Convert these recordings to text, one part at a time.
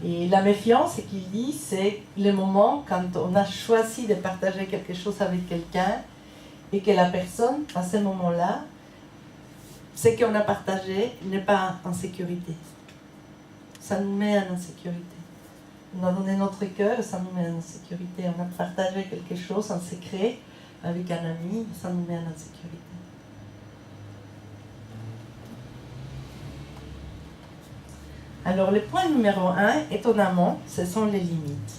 Et la méfiance, ce qu'il dit, c'est le moment quand on a choisi de partager quelque chose avec quelqu'un et que la personne, à ce moment-là, ce qu'on a partagé n'est pas en sécurité. Ça nous met en insécurité. On a donné notre cœur, ça nous met en insécurité. On a partagé quelque chose en secret avec un ami, ça nous met en insécurité. Alors, le point numéro 1, étonnamment, ce sont les limites.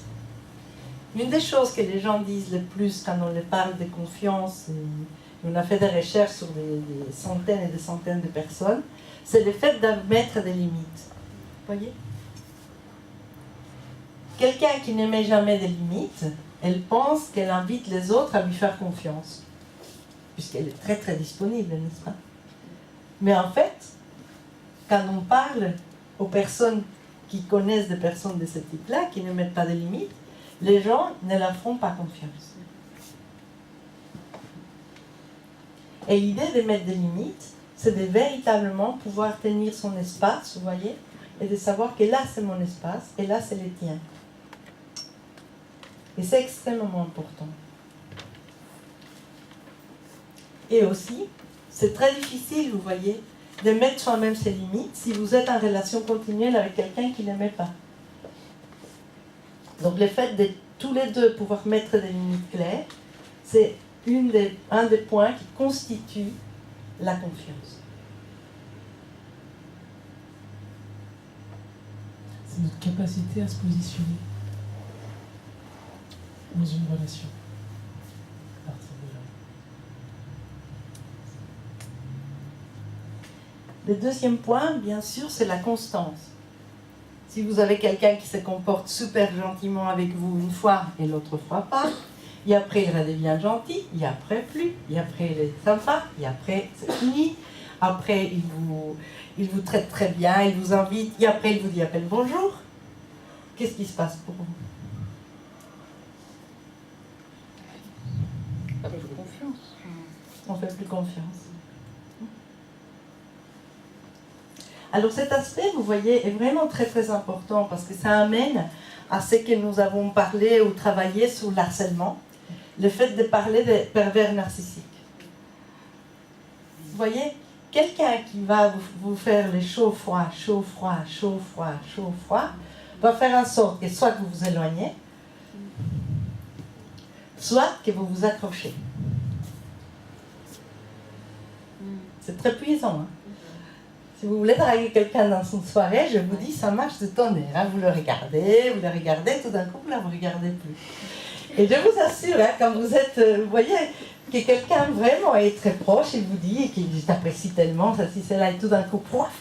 Une des choses que les gens disent le plus quand on leur parle de confiance, et on a fait des recherches sur des centaines et des centaines de personnes, c'est le fait de mettre des limites. Vous voyez ? Quelqu'un qui ne met jamais de limites, elle pense qu'elle invite les autres à lui faire confiance, puisqu'elle est très très disponible, n'est-ce pas ? Mais en fait, quand on parle aux personnes qui connaissent des personnes de ce type-là, qui ne mettent pas de limites, les gens ne leur font pas confiance. Et l'idée de mettre des limites, c'est de véritablement pouvoir tenir son espace, vous voyez, et de savoir que là c'est mon espace, et là c'est le tien. Et c'est extrêmement important. Et aussi, c'est très difficile, vous voyez, de mettre soi-même ses limites si vous êtes en relation continuelle avec quelqu'un qui ne l'aimait pas. Donc le fait de tous les deux pouvoir mettre des limites claires, c'est un des points qui constitue la confiance. C'est notre capacité à se positionner dans une relation. À partir de là. Le deuxième point, bien sûr, c'est la constance. Si vous avez quelqu'un qui se comporte super gentiment avec vous une fois et l'autre fois pas, et après il redevient gentil, et après plus, et après il est sympa, et après c'est fini, après il vous traite très bien, il vous invite, et après il vous dit à peine bonjour, qu'est-ce qui se passe pour vous ? Pas plus confiance. On ne fait plus confiance. Alors cet aspect, vous voyez, est vraiment très très important parce que ça amène à ce que nous avons parlé ou travaillé sur l'harcèlement, le fait de parler des pervers narcissiques. Vous voyez, quelqu'un qui va vous faire les chaud-froid, chaud-froid, chaud-froid, chaud-froid, va faire en sorte que soit que vous vous éloignez, soit que vous vous accrochez. C'est très puissant, hein? Si vous voulez draguer quelqu'un dans une soirée, je vous dis, ça marche de tonnerre. Hein. Vous le regardez, tout d'un coup, vous ne le regardez plus. Et je vous assure, hein, quand vous êtes, vous voyez, que quelqu'un vraiment est très proche, il vous dit, et qu'il t'apprécie tellement, ça, si c'est là, et tout d'un coup, pouf,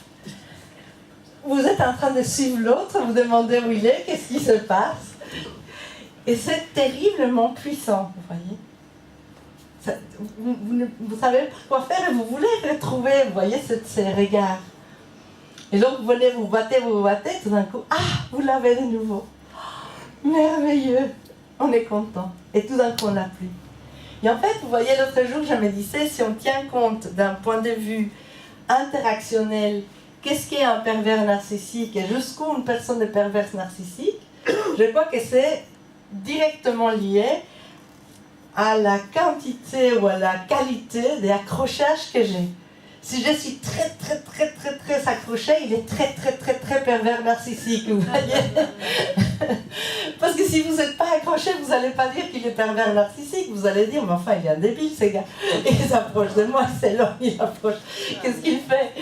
vous êtes en train de suivre l'autre, vous demandez où il est, qu'est-ce qui se passe. Et c'est terriblement puissant, vous voyez. Ça, vous ne savez pas quoi faire et vous voulez retrouver, vous voyez, ces regards. Et donc vous venez, vous battez, tout d'un coup, ah, vous l'avez de nouveau. Oh, merveilleux, on est content. Et tout d'un coup, on l'a plus. Et en fait, vous voyez, l'autre jour, je me disais, si on tient compte d'un point de vue interactionnel, qu'est-ce qu'est un pervers narcissique et jusqu'où une personne est perverse narcissique, je crois que c'est directement lié à la quantité ou à la qualité des accrochages que j'ai. Si je suis très accrochée, il est très pervers narcissique, vous voyez. Parce que si vous n'êtes pas accroché, vous n'allez pas dire qu'il est pervers narcissique, vous allez dire, mais enfin, il est un débile, ce gars. Et il s'approche de moi, c'est long, il approche. Qu'est-ce qu'il fait?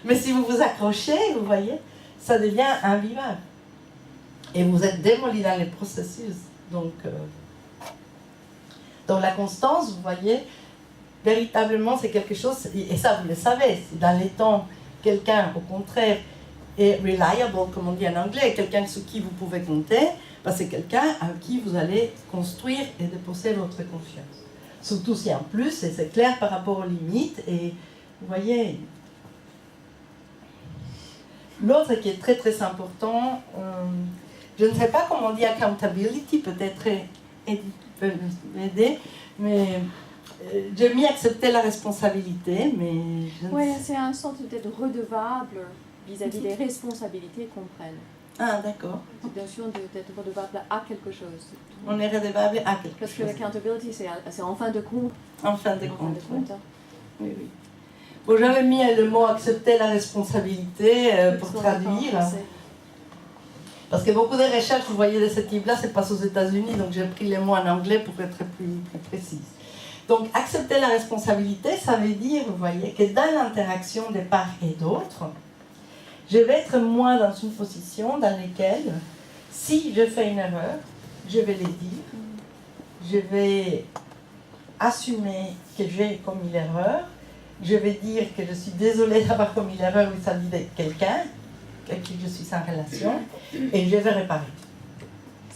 Mais si vous vous accrochez, vous voyez, ça devient invivable. Et vous êtes démoli dans les processus. Donc, dans la constance, vous voyez, véritablement, c'est quelque chose, et ça, vous le savez, si dans les temps, quelqu'un, au contraire, est reliable, comme on dit en anglais, quelqu'un sur qui vous pouvez compter, ben c'est quelqu'un à qui vous allez construire et déposer votre confiance. Surtout si en plus, et c'est clair par rapport aux limites, et vous voyez, l'autre qui est très important, je ne sais pas comment on dit accountability, peut-être Edith peut m'aider, mais j'ai mis accepter la responsabilité, mais... Oui, c'est une sorte d'être redevable vis-à-vis des responsabilités qu'on prenne. Ah, d'accord. Cette notion d'être redevable à quelque chose. On est redevable à quelque Parce que chose. l'accountability, c'est en fin de compte. En fin de En fin compte. de compte, hein. Oui, oui. Bon, j'avais mis le mot accepter la responsabilité pour Parce qu'on n'est pas en traduire. français. Parce que beaucoup de recherches, vous voyez, de ce type-là, se passent aux États-Unis, donc j'ai pris les mots en anglais pour être plus précise. Donc, accepter la responsabilité, ça veut dire, vous voyez, que dans l'interaction de part et d'autre, je vais être moi dans une position dans laquelle, si je fais une erreur, je vais le dire, je vais assumer que j'ai commis l'erreur, je vais dire que je suis désolée d'avoir commis l'erreur vis-à-vis de quelqu'un avec qui je suis en relation, et je vais réparer.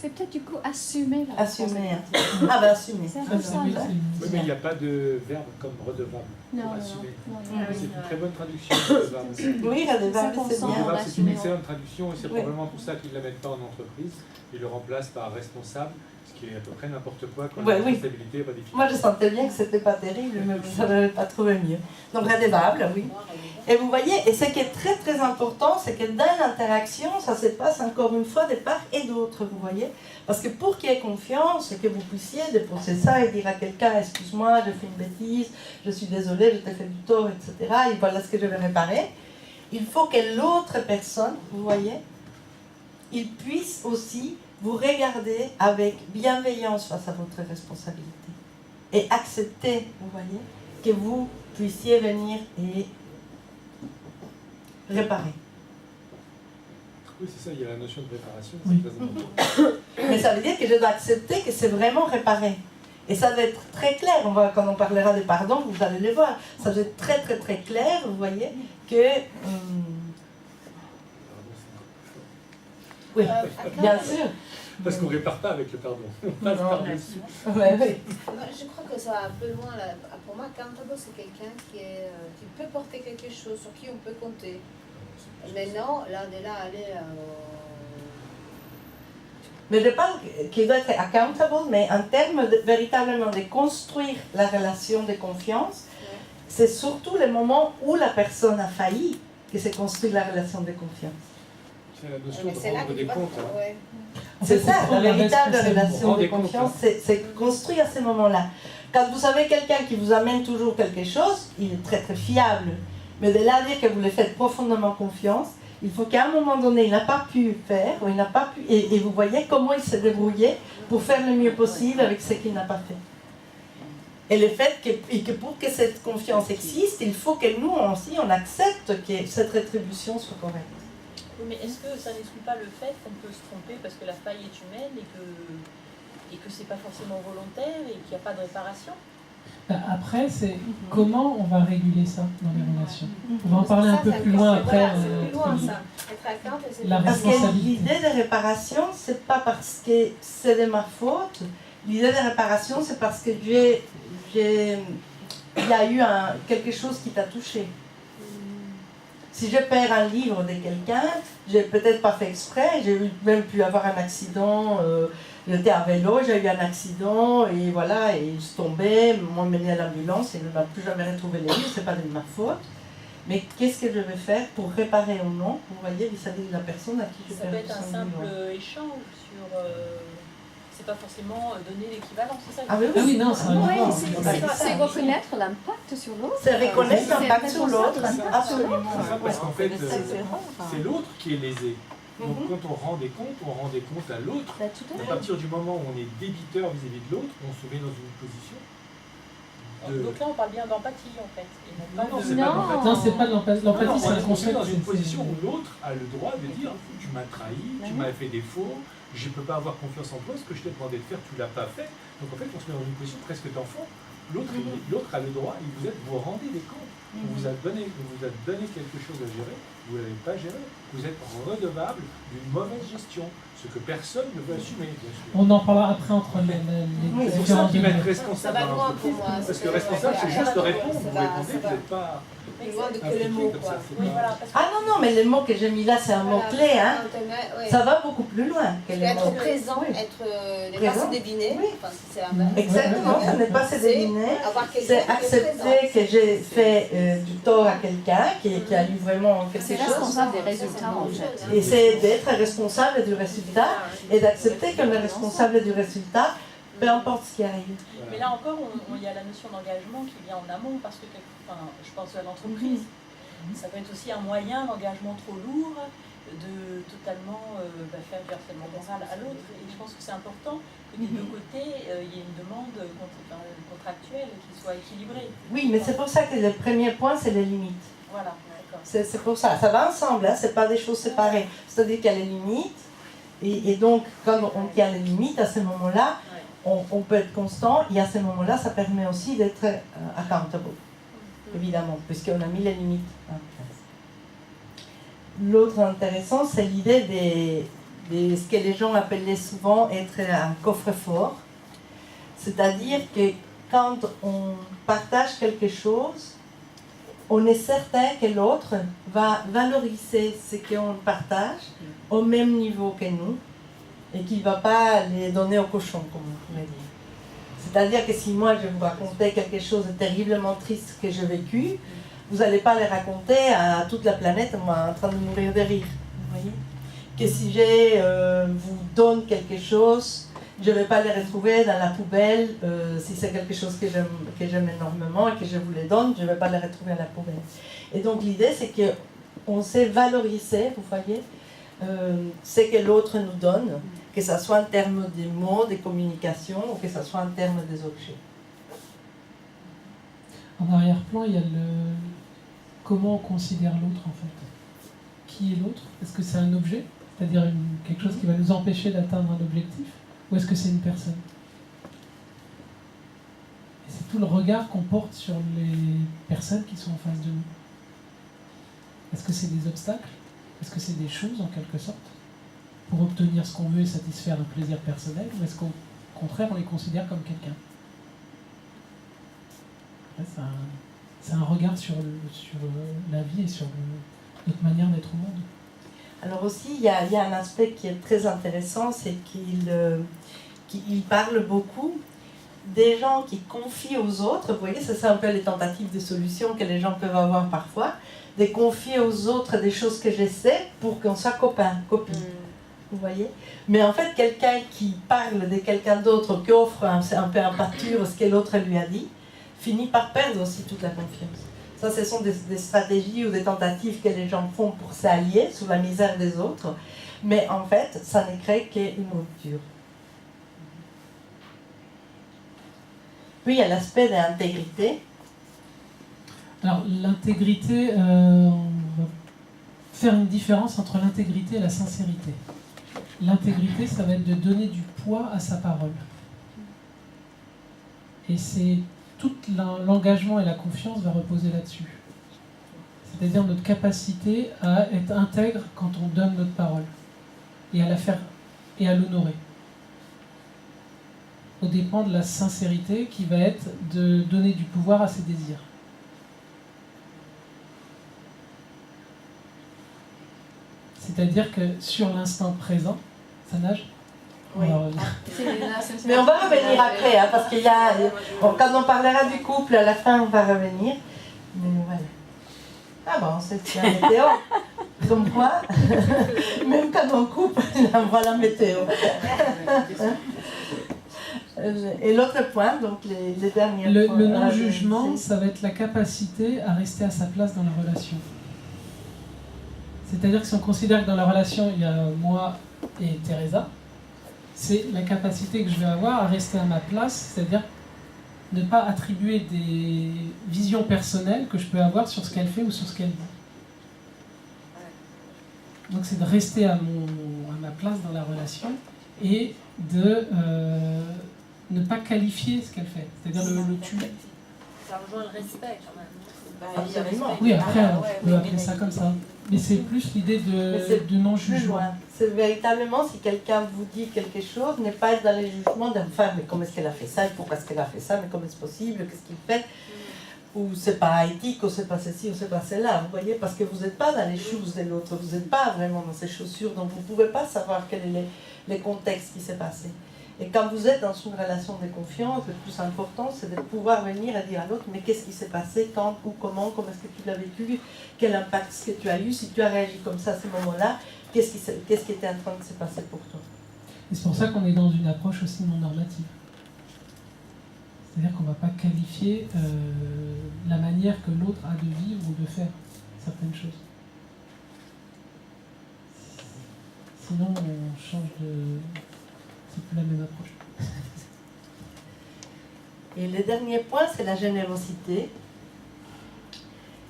C'est peut-être du coup assumer la Assumer. responsabilité. Ah ben assumer. C'est un Ça, peu c'est ça, oui, là. c'est- Oui, mais il n'y a pas de verbe comme redevable. Non, Pour non, assumer. non, C'est une très bonne traduction, redevable. Oui, redevable, c'est 100%. bien. Redevable, c'est une assumer, excellente traduction et c'est Oui. probablement pour ça qu'ils ne la mettent pas en entreprise. Ils le remplacent par responsable, ce qui est à peu près n'importe quoi quand Ouais, la oui. responsabilité est pas définie. Moi, je sentais bien que c'était pas terrible, mais je n'avais pas trouvé mieux. Donc, redevable, oui. Et vous voyez, et ce qui est très très important, c'est que dans l'interaction, ça se passe encore une fois de part et d'autre, vous voyez. Parce que pour qu'il y ait confiance, et que vous puissiez déposer ça et dire à quelqu'un, excuse-moi, j'ai fait une bêtise, je suis désolée, je t'ai fait du tort, etc., et voilà ce que je vais réparer, il faut que l'autre personne, vous voyez, il puisse aussi vous regarder avec bienveillance face à votre responsabilité. Et accepter, vous voyez, que vous puissiez venir et réparer. Oui, c'est ça, il y a la notion de réparation, Oui. c'est très important. Mais ça veut dire que je dois accepter que c'est vraiment réparé. Et ça doit être très clair. Quand on parlera des pardons, vous allez le voir. Ça doit être très très très clair, vous voyez, que... oui, bien sûr. Parce qu'on ne répare pas avec le pardon. On passe Non. par-dessus. Ouais, oui. Je crois que ça va un peu loin. Là. Pour moi, accountable, c'est quelqu'un qui peut porter quelque chose, sur qui on peut compter. Maintenant, là, de là à aller... Mais je parle qu'il doit être accountable, mais en termes véritablement de construire la relation de confiance, c'est surtout le moment où la personne a failli que se construit la relation de confiance. C'est la notion Mais de c'est là rendre que des tu vas... comptes. Hein. Ouais. En C'est fait, ça, c'est la prendre la véritable responsabilité. relation de Rendez compte, confiance, hein. c'est construit à ce moment-là. Quand vous avez quelqu'un qui vous amène toujours quelque chose, il est très très fiable. Mais de là à dire que vous lui faites profondément confiance, il faut qu'à un moment donné, il n'a pas pu faire, ou il n'a pas pu, et vous voyez comment il s'est débrouillé pour faire le mieux possible avec ce qu'il n'a pas fait. Et le fait que pour que cette confiance existe, il faut que nous aussi, on accepte que cette rétribution soit correcte. Oui, mais est-ce que ça n'exclut pas le fait qu'on peut se tromper parce que la faille est humaine et que c'est pas forcément volontaire et qu'il n'y a pas de réparation? Après, c'est comment on va réguler ça dans les relations. On va en Parce que parler un ça, peu c'est plus encore- loin après. voilà, c'est plus loin, ça. Être accountable, c'est La plus Parce loin. que responsabilité. l'idée de réparation, c'est pas parce que c'est de ma faute. L'idée de réparation, c'est parce que il y a eu quelque chose qui t'a touché. Si je perds un livre de quelqu'un, j'ai peut-être pas fait exprès, j'ai même pu avoir un accident, j'étais à vélo, j'ai eu un accident, et voilà, et je suis tombée, m'ont emmené à l'ambulance, et ne m'a plus jamais retrouvé les livres, c'est pas de ma faute. Mais qu'est-ce que je vais faire pour réparer ou non, vous voyez, vis-à-vis de la personne à qui je Ça perds peut être un son simple livre. échange sur. C'est pas forcément donner l'équivalent, c'est ça? Ah oui, Ah oui, non, c'est un Ouais, grand. c'est reconnaître l'impact sur l'autre. C'est reconnaître C'est l'impact sur l'autre, responsable. absolument. C'est ça, parce qu'en fait, C'est c'est l'autre qui est lésé. Donc Mhm. quand on rend des comptes à l'autre. Bah, tout à À fait. partir du moment où on est débiteur vis-à-vis de l'autre, on se met dans une position de... Donc là, on parle bien d'empathie en fait. Et non pas Non, de- c'est pas Non. l'empathie. Non, c'est pas de l'empathie. Non, L'empathie, c'est un on se met concept. dans une c'est- position où l'autre a le droit de dire tu m'as trahi, tu Mhm. m'as fait défaut, je ne peux pas avoir confiance en toi, ce que je t'ai demandé de faire, tu l'as pas fait. Donc en fait, on se met dans une position presque d'enfant. L'autre a le droit, et vous rendez des comptes. On vous a donné quelque chose à gérer, vous ne l'avez pas géré. Vous êtes redevable d'une mauvaise gestion, ce que personne ne veut assumer, bien sûr. On en parlera après entre les Oui, C'est pour différents ça qu'ils mettent degrés. Ça responsable va dans loin l'entreprise. pour moi. Parce que responsable, c'est juste de répondre. Vous répondez, Ça vous va n'êtes pas plus loin de que impliqué le mot, comme quoi. ça. c'est Oui, pas- voilà. Parce que Ah non, non, mais le mot que j'ai mis là, c'est un Voilà, mot-clé, hein. ouais. Ça va beaucoup plus loin que les Être mots. présent, Oui. être ne Présent. pas se deviner, Oui. enfin, c'est un Exactement, ce n'est pas se C'est deviner, avoir quelqu'un c'est qui est accepter présent. que j'ai fait du tort à quelqu'un, qui a eu vraiment quelque C'est chose. responsable des résultats en fait. Et c'est d'être responsable du résultat et d'accepter qu'on est responsable du résultat, peu importe ce qui arrive. Mais là encore, il y a la notion d'engagement qui vient en amont parce que, je pense à l'entreprise. Ça peut être aussi un moyen d'engagement trop lourd de totalement faire du harcèlement moral à l'autre. Et je pense que c'est important que des deux côtés, il y ait une demande contractuelle qui soit équilibrée. Oui, mais c'est pour ça que le premier point, c'est les limites. Voilà, d'accord. C'est pour ça. Ça va ensemble, hein, c'est pas des choses séparées. C'est-à-dire qu'il y a les limites. Et donc, quand il y a les limites, à ce moment-là, on peut être constant. Et à ce moment-là, ça permet aussi d'être accountable. Évidemment, puisqu'on a mis les limites en place. L'autre intéressant, c'est l'idée de ce que les gens appelaient souvent être un coffre-fort. C'est-à-dire que quand on partage quelque chose, on est certain que l'autre va valoriser ce qu'on partage au même niveau que nous et qu'il ne va pas les donner au cochon, comme on pourrait dire. C'est-à-dire que si moi je vous racontais quelque chose de terriblement triste que j'ai vécu, vous n'allez pas le raconter à toute la planète moi, en train de mourir de rire. Vous voyez ? Que si je vous donne quelque chose, je ne vais pas le retrouver dans la poubelle. Si c'est quelque chose que j'aime énormément et que je vous le donne, je ne vais pas le retrouver à la poubelle. Et donc l'idée, c'est qu'on sait valoriser, vous voyez, ce que l'autre nous donne, que ce soit en termes des mots, des communications, ou que ce soit en termes des objets. En arrière-plan, il y a comment on considère l'autre en fait. Qui est l'autre? Est-ce que c'est un objet, c'est-à-dire quelque chose qui va nous empêcher d'atteindre un objectif, ou est-ce que c'est une personne? Et c'est tout le regard qu'on porte sur les personnes qui sont en face de nous. Est-ce que c'est des obstacles? Est-ce que c'est des choses en quelque sorte pour obtenir ce qu'on veut et satisfaire un plaisir personnel, ou est-ce qu'au contraire on les considère comme quelqu'un? C'est un regard sur la vie et sur notre manière d'être au monde. Alors aussi, il y a un aspect qui est très intéressant, c'est qu'il parle beaucoup des gens qui confient aux autres. Vous voyez, c'est un peu les tentatives de solutions que les gens peuvent avoir parfois, de confier aux autres des choses que je sais pour qu'on soit copains, copines. Vous voyez? Mais en fait, quelqu'un qui parle de quelqu'un d'autre, qui offre un peu en pâture ce que l'autre lui a dit, finit par perdre aussi toute la confiance. Ça, ce sont des stratégies ou des tentatives que les gens font pour s'allier sous la misère des autres. Mais en fait, ça ne crée qu'une rupture. Puis, il y a l'aspect de l'intégrité. Alors, l'intégrité, on va faire une différence entre l'intégrité et la sincérité. L'intégrité, ça va être de donner du poids à sa parole. Et c'est tout l'engagement et la confiance va reposer là-dessus. C'est-à-dire notre capacité à être intègre quand on donne notre parole et à la faire et à l'honorer. Au dépend de la sincérité qui va être de donner du pouvoir à ses désirs. C'est-à-dire que sur l'instant présent, ça nage. Oui. Alors, mais on va revenir après, hein, parce qu'il y a... Quand on parlera du couple, à la fin, on va revenir. Mais voilà. Ah bon, c'est la météo. Comme quoi, même quand on coupe, on voit la météo. Et l'autre point, donc les derniers points. Le non-jugement, ça va être la capacité à rester à sa place dans la relation. C'est-à-dire que si on considère que dans la relation, il y a moi et Teresa, c'est la capacité que je vais avoir à rester à ma place, c'est-à-dire ne pas attribuer des visions personnelles que je peux avoir sur ce qu'elle fait ou sur ce qu'elle dit. Donc c'est de rester à ma place dans la relation et de ne pas qualifier ce qu'elle fait, c'est-à-dire le tu. Ça rejoint le respect quand même. Absolument. Oui, après, on peut appeler ça comme ça. Mais c'est plus l'idée de non-jugement. C'est véritablement, si quelqu'un vous dit quelque chose, ne pas être dans les jugements d'un faire, mais comment est-ce qu'elle a fait ça, pourquoi est-ce qu'elle a fait ça, mais comment est-ce possible, qu'est-ce qu'il fait, ou c'est pas éthique, ou c'est pas ceci, ou c'est pas cela, vous voyez, parce que vous n'êtes pas dans les shoes de l'autre, vous n'êtes pas vraiment dans ses chaussures, donc vous ne pouvez pas savoir quel est le contexte qui s'est passé. Et quand vous êtes dans une relation de confiance, le plus important, c'est de pouvoir venir et dire à l'autre, mais qu'est-ce qui s'est passé, quand, où, comment est-ce que tu l'as vécu, quel impact est-ce que tu as eu, si tu as réagi comme ça à ce moment-là, qu'est-ce qui était en train de se passer pour toi. Et c'est pour ça qu'on est dans une approche aussi non normative. C'est-à-dire qu'on ne va pas qualifier la manière que l'autre a de vivre ou de faire certaines choses. Sinon, on change de... C'est plus la même approche. Et le dernier point, c'est la générosité.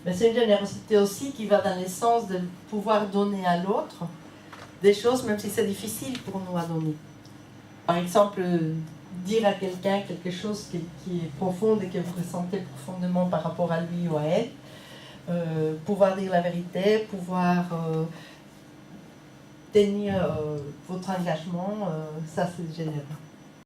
Mais c'est une générosité aussi qui va dans le sens de pouvoir donner à l'autre des choses, même si c'est difficile pour nous à donner. Par exemple, dire à quelqu'un quelque chose qui est profond et que vous ressentez profondément par rapport à lui ou à elle, pouvoir dire la vérité, pouvoir tenir votre engagement, ça c'est généreux.